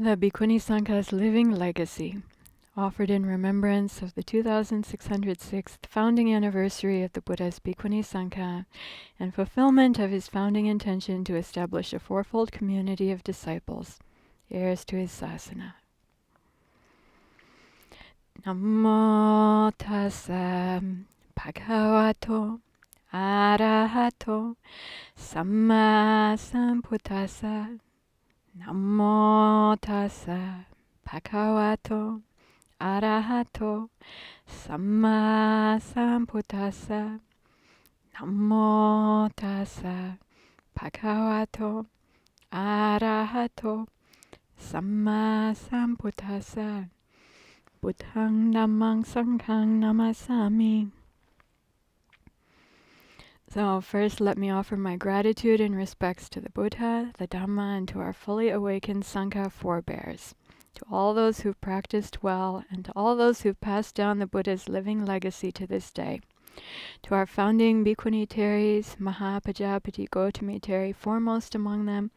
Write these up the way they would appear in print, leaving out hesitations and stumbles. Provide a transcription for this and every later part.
The Bhikkhunī Sangha's living legacy, offered in remembrance of the 2606th founding anniversary of the Buddha's Bhikkhunī Sangha and fulfillment of his founding intention to establish a fourfold community of disciples, heirs to his sasana. Namo tassa bhagavato arahato samma sambuddhassa. Namo tassa bhagavato arahato samma sambuddhassa. Namo tassa bhagavato arahato samma sambuddhassa. Buddhaṃ dhammāṃ saṅghāṃ namasami. So first, let me offer my gratitude and respects to the Buddha, the Dhamma, and to our fully awakened Sangha forebears, to all those who've practiced well, and to all those who've passed down the Buddha's living legacy to this day, to our founding Bhikkhunī Therīs, Mahapajapati Gotami Therī foremost among them,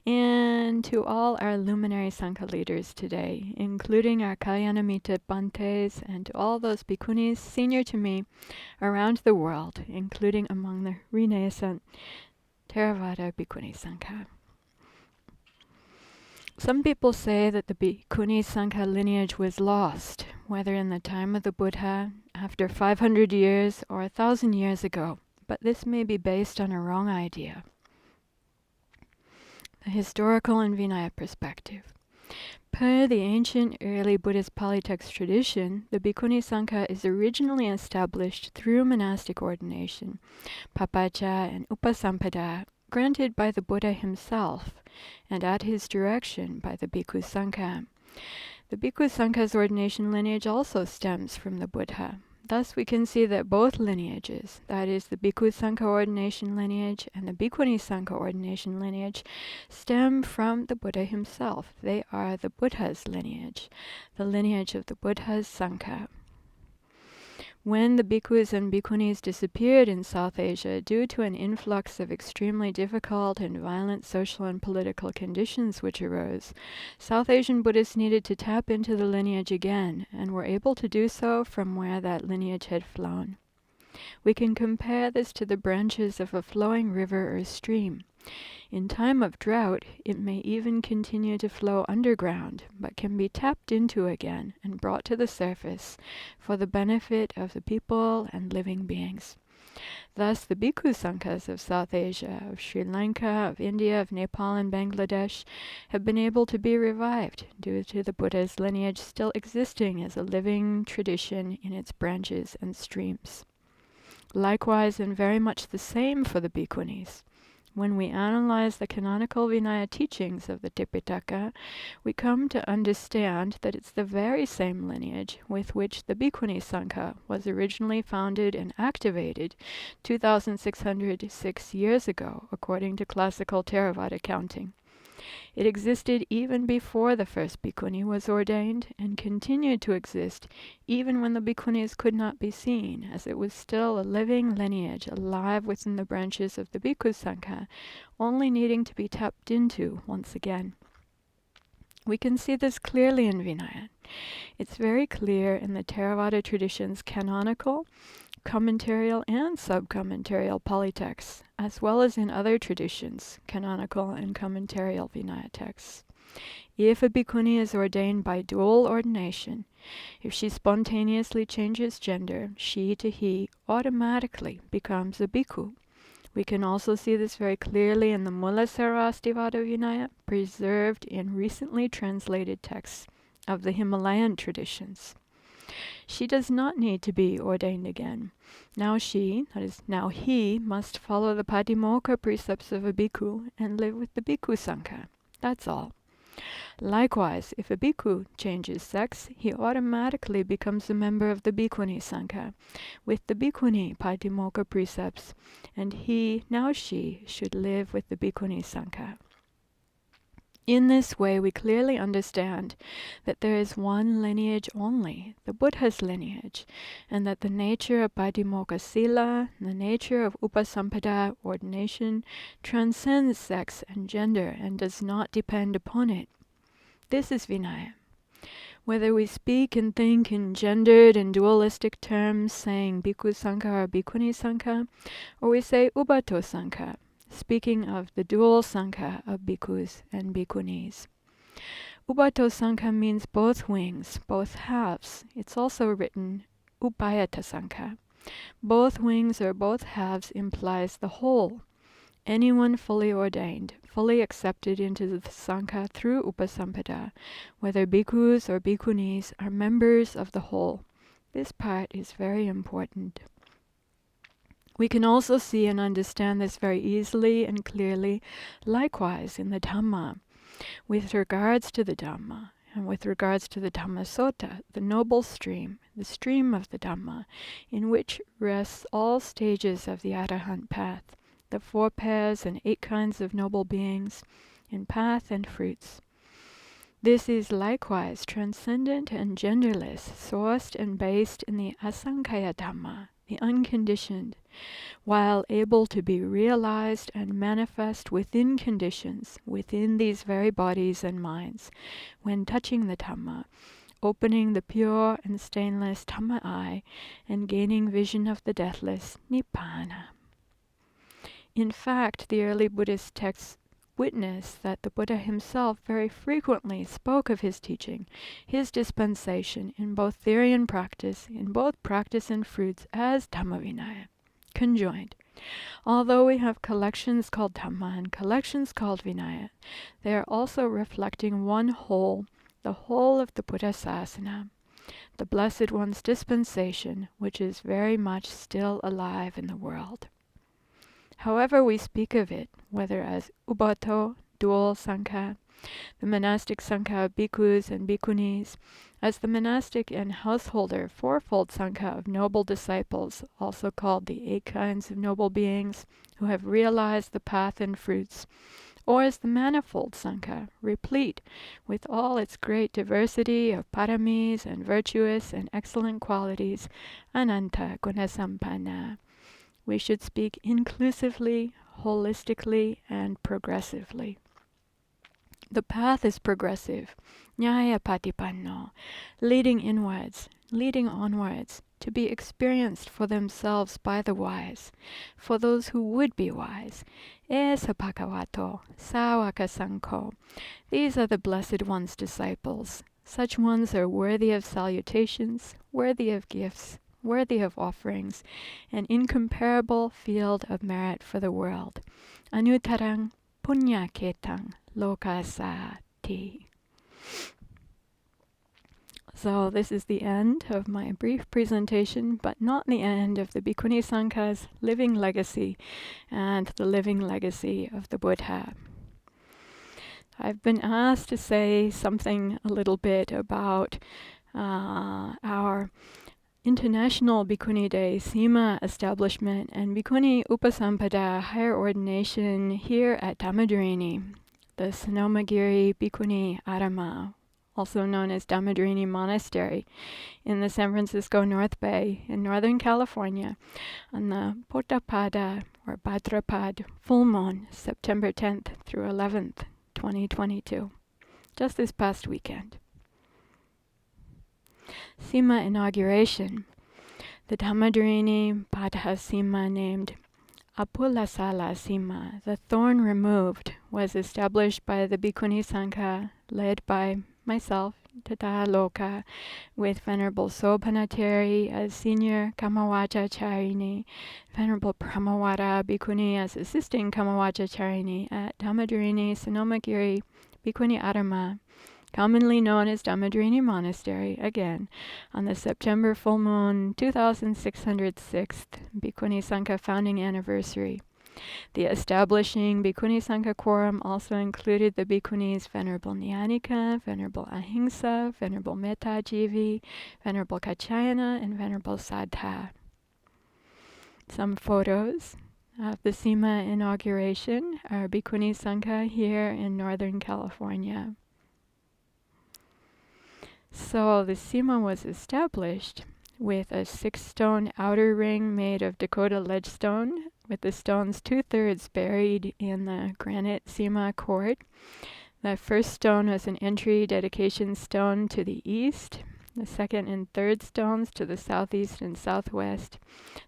and to all our luminary Sangha leaders today, including our Kalyanamitta Bhantes, and to all those bhikkhunis senior to me around the world, including among the renascent Theravada Bhikkhunī Sangha. Some people say that the Bhikkhunī Sangha lineage was lost, whether in the time of the Buddha, after 500 years, or 1,000 years ago, but this may be based on a wrong idea. The historical and Vinaya perspective. Per the ancient early Buddhist Pāli-text tradition, the Bhikkhunī Sangha is originally established through monastic ordination, papaca and Upasampadā, granted by the Buddha himself, and at his direction by the Bhikkhu Sangha. The Bhikkhu Sangha's ordination lineage also stems from the Buddha. Thus we can see that both lineages, that is the Bhikkhu Sangha ordination lineage and the Bhikkhunī Sangha ordination lineage, stem from the Buddha himself. They are the Buddha's lineage, the lineage of the Buddha's Sangha. When the bhikkhus and bhikkhunis disappeared in South Asia due to an influx of extremely difficult and violent social and political conditions which arose, South Asian Buddhists needed to tap into the lineage again, and were able to do so from where that lineage had flown. We can compare this to the branches of a flowing river or stream. In time of drought, it may even continue to flow underground, but can be tapped into again and brought to the surface for the benefit of the people and living beings. Thus, the Bhikkhu Sanghas of South Asia, of Sri Lanka, of India, of Nepal and Bangladesh have been able to be revived due to the Buddha's lineage still existing as a living tradition in its branches and streams. Likewise, and very much the same for the bhikkhunis. When we analyze the canonical Vinaya teachings of the Tipitaka, we come to understand that it's the very same lineage with which the Bhikkhunī Sangha was originally founded and activated 2,606 years ago, according to classical Theravada counting. It existed even before the first bhikkhuni was ordained, and continued to exist even when the bhikkhunis could not be seen, as it was still a living lineage alive within the branches of the Bhikkhu Sangha, only needing to be tapped into once again. We can see this clearly in Vinaya. It's very clear in the Theravada tradition's canonical, commentarial and sub-commentarial Pāli-texts, as well as in other traditions, canonical and commentarial Vinaya texts. If a bhikkhuni is ordained by dual ordination, if she spontaneously changes gender, she to he automatically becomes a bhikkhu. We can also see this very clearly in the Mūlasarvāstivāda Vinaya, preserved in recently translated texts of the Himalayan traditions. She does not need to be ordained again. Now she, that is, now he, must follow the Pātimokkha precepts of a bhikkhu and live with the Bhikkhu Sangha. That's all. Likewise, if a bhikkhu changes sex, he automatically becomes a member of the Bhikkhunī Sangha, with the bhikkhuni Pātimokkha precepts, and he, now she, should live with the Bhikkhunī Sangha. In this way, we clearly understand that there is one lineage only, the Buddha's lineage, and that the nature of Pātimokkha Sīlā, the nature of Upasampadā, ordination, transcends sex and gender and does not depend upon it. This is Vinaya. Whether we speak and think in gendered and dualistic terms, saying Bhikkhu Sangha or Bhikkhunī Sangha, or we say Ubato Sangha, speaking of the dual Sangha of bhikkhus and bhikkhunīs. Ubato Sangha means both wings, both halves. It's also written Upayata Sangha. Both wings or both halves implies the whole. Anyone fully ordained, fully accepted into the Sangha through Upasampadā, whether bhikkhus or bhikkhunīs, are members of the whole. This part is very important. We can also see and understand this very easily and clearly, likewise in the Dhamma, with regards to the Dhamma, and with regards to the Dhamma Sota, the noble stream, the stream of the Dhamma, in which rests all stages of the Arahant Path, the 4 pairs and 8 kinds of noble beings, in path and fruits. This is likewise transcendent and genderless, sourced and based in the asankaya Dhamma, the unconditioned, while able to be realized and manifest within conditions, within these very bodies and minds, when touching the Dhamma, opening the pure and stainless Dhamma eye, and gaining vision of the deathless Nibbana. In fact, the early Buddhist texts witness that the Buddha himself very frequently spoke of his teaching, his dispensation, in both theory and practice, in both practice and fruits, as Dhamma Vinaya, conjoined. Although we have collections called Dhamma and collections called Vinaya, they are also reflecting one whole, the whole of the Buddha Sasana, the Blessed One's dispensation, which is very much still alive in the world. However we speak of it, whether as Ubato, dual Sangha, the monastic Sangha of bhikkhus and bhikkhunīs, as the monastic and householder 4-fold Sangha of noble disciples, also called the 8 kinds of noble beings who have realized the path and fruits, or as the manifold Sangha, replete with all its great diversity of paramis and virtuous and excellent qualities, ananta gunasampanna. We should speak inclusively, holistically, and progressively. The path is progressive, nyaya patipanno, leading inwards, leading onwards, to be experienced for themselves by the wise, for those who would be wise. Esa bhagavato, sāvaka sankho. These are the Blessed One's disciples. Such ones are worthy of salutations, worthy of gifts, worthy of offerings, an incomparable field of merit for the world. Anuttarang punyaketang lokasati. So this is the end of my brief presentation, but not the end of the Bhikkhunī Sangha's living legacy and the living legacy of the Buddha. I've been asked to say something a little bit about our International Bhikkhuni Day Sima establishment and Bhikkhuni Upasampadā higher ordination here at Dhammadharīni, the Sonomagiri Bhikkhuni Arama, also known as Dhammadharīni Monastery, in the San Francisco North Bay in Northern California, on the Pottapada or Bhadrapad full moon, September 10th through 11th, 2022, just this past weekend. Sima inauguration. The Dhammadharīni Padha Sima, named Apulasala Sima, the thorn removed, was established by the Bhikkhunī Sangha, led by myself, Tathālokā, with Venerable Sobhana Therī as senior Kamawācācārini, Venerable Pramawara Bhikkhuni as assisting Kamawācācārini at Dhammadharīni Sonomagiri Bhikkhuni Arama, commonly known as Dhammadharīni Monastery, again, on the September full moon 2606th Bhikkhunī Sangha founding anniversary. The establishing Bhikkhunī Sangha quorum also included the Bhikkhunīs Venerable Nyanika, Venerable Ahimsa, Venerable Metta-jivi, Venerable Kachayana, and Venerable Saddha. Some photos of the Sima inauguration are Bhikkhunī Sangha here in Northern California. So the Sima was established with a 6-stone outer ring made of Dakota ledgestone, with the stones 2/3 buried in the granite Sima court. The first stone was an entry dedication stone to the east. The second and third stones to the southeast and southwest.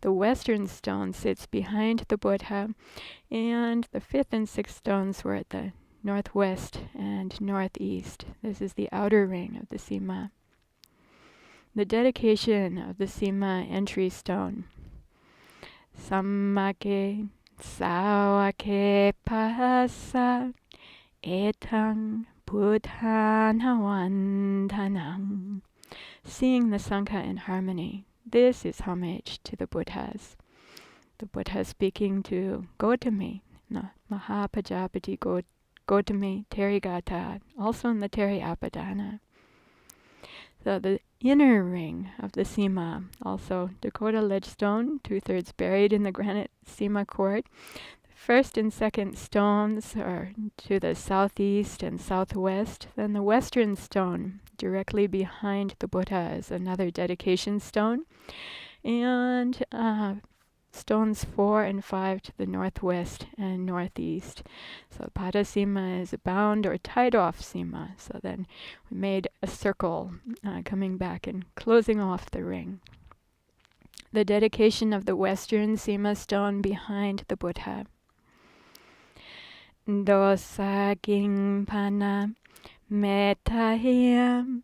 The western stone sits behind the Buddha, and the fifth and sixth stones were at the northwest and northeast. This is the outer ring of the Sima. The dedication of the Sima entry stone. Sammake sawake pasa etang buddhanavandanam. Seeing the Sangha in harmony. This is homage to the Buddhas. The Buddha speaking to Gautami, Mahapajapati Gautami Terigata, also in the Theravada. So the inner ring of the Sima, also Dakota ledge stone, 2/3 buried in the granite Sima court. The first and second stones are to the southeast and southwest. Then the western stone, directly behind the Buddha, is another dedication stone. And stones 4 and 5 to the northwest and northeast. So Pada Sima is a bound or tied off Sima. So then we made a circle coming back and closing off the ring. The dedication of the western Sima stone behind the Buddha. Dosa Gingpana Metahiyam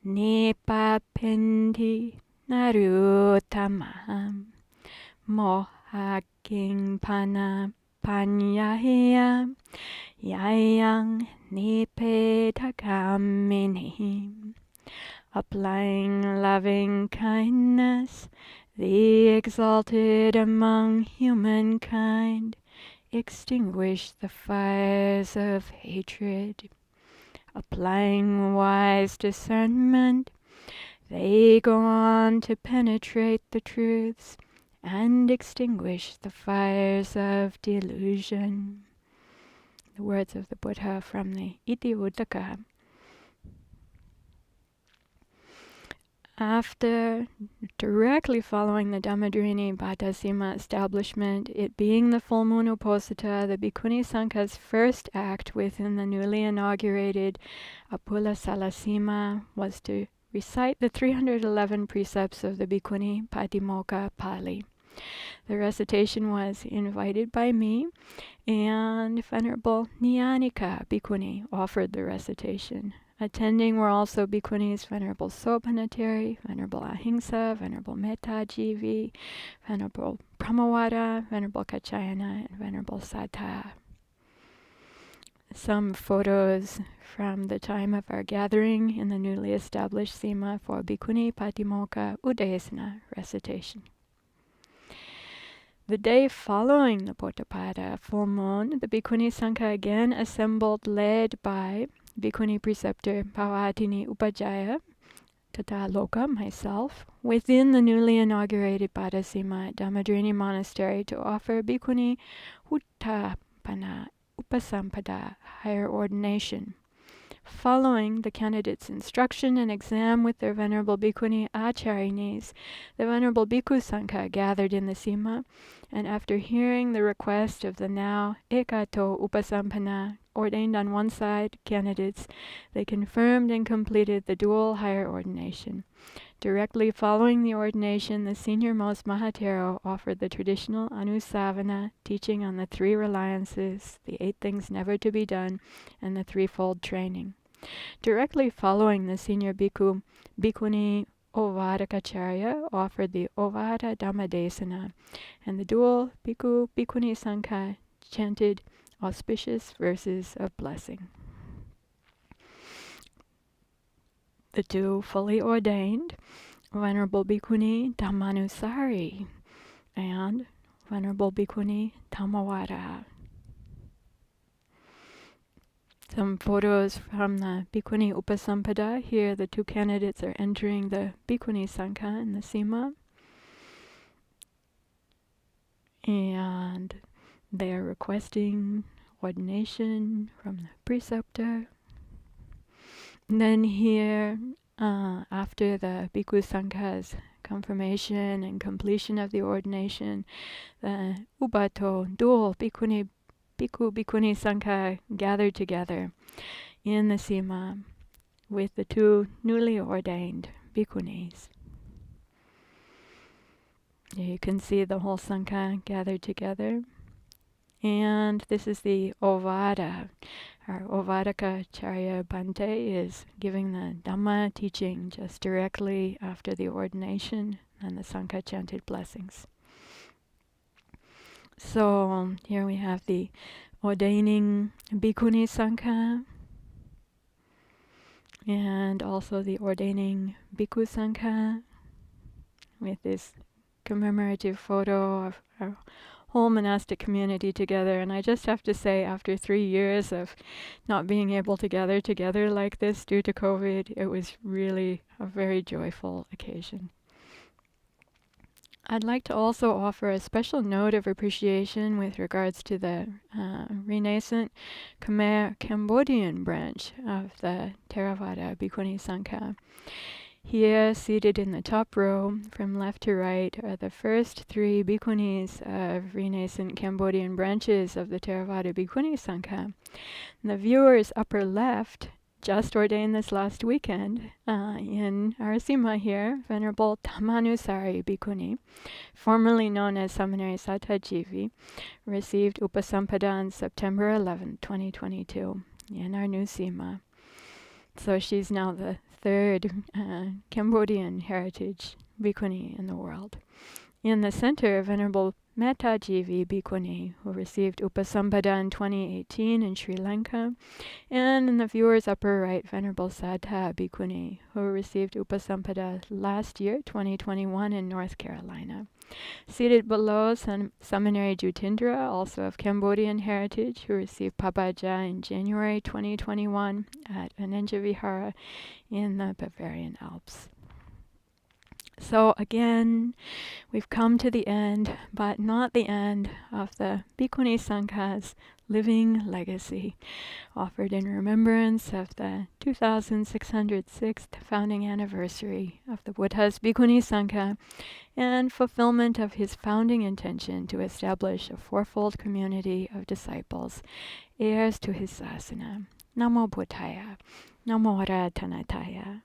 Nipapenti Narutamam Mohaking pana panyahya yayang nipetakamini. Applying loving kindness, the exalted among humankind, extinguish the fires of hatred. Applying wise discernment, they go on to penetrate the truths and extinguish the fires of delusion. The words of the Buddha from the Iti Uddaka. After directly following the Dhammadrini Bhattasima establishment, it being the full moon Uposatha, the Bhikkhunī Sangha's first act within the newly inaugurated Apula Salasima was to recite the 311 precepts of the Bhikkhuni Pātimokkha Pāli. The recitation was invited by me, and Venerable Nyanika Bhikkhuni offered the recitation. Attending were also Bhikkhunis Venerable Sopanateri, Venerable Ahimsa, Venerable Metta-jivi, Venerable Pramawada, Venerable Kachayana, and Venerable Sattha. Some photos from the time of our gathering in the newly established Sima for Bhikkhuni Pātimokkha Udayasana recitation. The day following the Pottapada full moon, the Bhikkhunī Sangha again assembled, led by Bhikkhuni preceptor Pavatini Upajaya, Tathālokā, myself, within the newly inaugurated Bhattasima at Dhammadrini Monastery to offer Bhikkhuni Uttapana Upasampadā, higher ordination. Following the candidates' instruction and exam with their Venerable Bhikkhuni Acharyinis, the Venerable Bhikkhu Sangha gathered in the Sima, and after hearing the request of the now Ekato Upasampanna, ordained on one side, candidates, they confirmed and completed the dual higher ordination. Directly following the ordination, the senior-most Mahatero offered the traditional Anusavana, teaching on the 3 reliances, the 8 things never to be done, and the threefold training. Directly following, the senior bhikkhu, Bhikkhuni Ovadakacharya, offered the Ovada Dhammadesana, and the dual bhikkhu, Bhikkhunī Sangha chanted auspicious verses of blessing. The 2 fully ordained, Venerable Bhikkhuni Dhammanusari and Venerable Bhikkhuni Dhammavada. Some photos from the Bhikkhuni Upasampadā. Here the 2 candidates are entering the Bhikkhunī Sangha in the Sima. And they are requesting ordination from the preceptor. And then here, after the Bhikkhu Sangha's confirmation and completion of the ordination, the Ubato, dual Bhikkhu Bhikkhunī Sangha gathered together in the Sima with the two newly ordained bhikkhunīs. You can see the whole Sangha gathered together. And this is the Ovada. Our Ovadakacharya Bhante is giving the Dhamma teaching just directly after the ordination and the Sangha chanted blessings. So here we have the ordaining Bhikkhunī Sangha and also the ordaining Bhikkhu Sangha with this commemorative photo of our whole monastic community together. And I just have to say, after 3 years of not being able to gather together like this due to COVID, it was really a very joyful occasion. I'd like to also offer a special note of appreciation with regards to the renascent Khmer Cambodian branch of the Theravada Bhikkhunī Sangha. Here, seated in the top row, from left to right, are the first 3 bhikkhunīs of renascent Cambodian branches of the Theravada Bhikkhuni Sangha. The viewer's upper left just ordained this last weekend in our Sima here, Venerable Tamanusari Bhikkhuni, formerly known as Seminary Sattajivi, received Upasampadā on September 11, 2022, in our new Sima. So she's now the 3rd Cambodian heritage bhikkhuni in the world. In the center, Venerable Mettajivi Bhikkhuni, who received Upasampadā in 2018 in Sri Lanka, and in the viewer's upper right, Venerable Saddha Bhikkhuni, who received Upasampadā last year, 2021, in North Carolina. Seated below, Seminary Jutindra, also of Cambodian heritage, who received Papaja in January 2021 at Anenja Vihara in the Bavarian Alps. So again, we've come to the end, but not the end of the Bhikkhunī Sangha's living legacy, offered in remembrance of the 2606th founding anniversary of the Buddha's Bhikkhunī Sangha and fulfillment of his founding intention to establish a fourfold community of disciples, heirs to his sasana. Namo Buddhaya, Namo Ratanataya.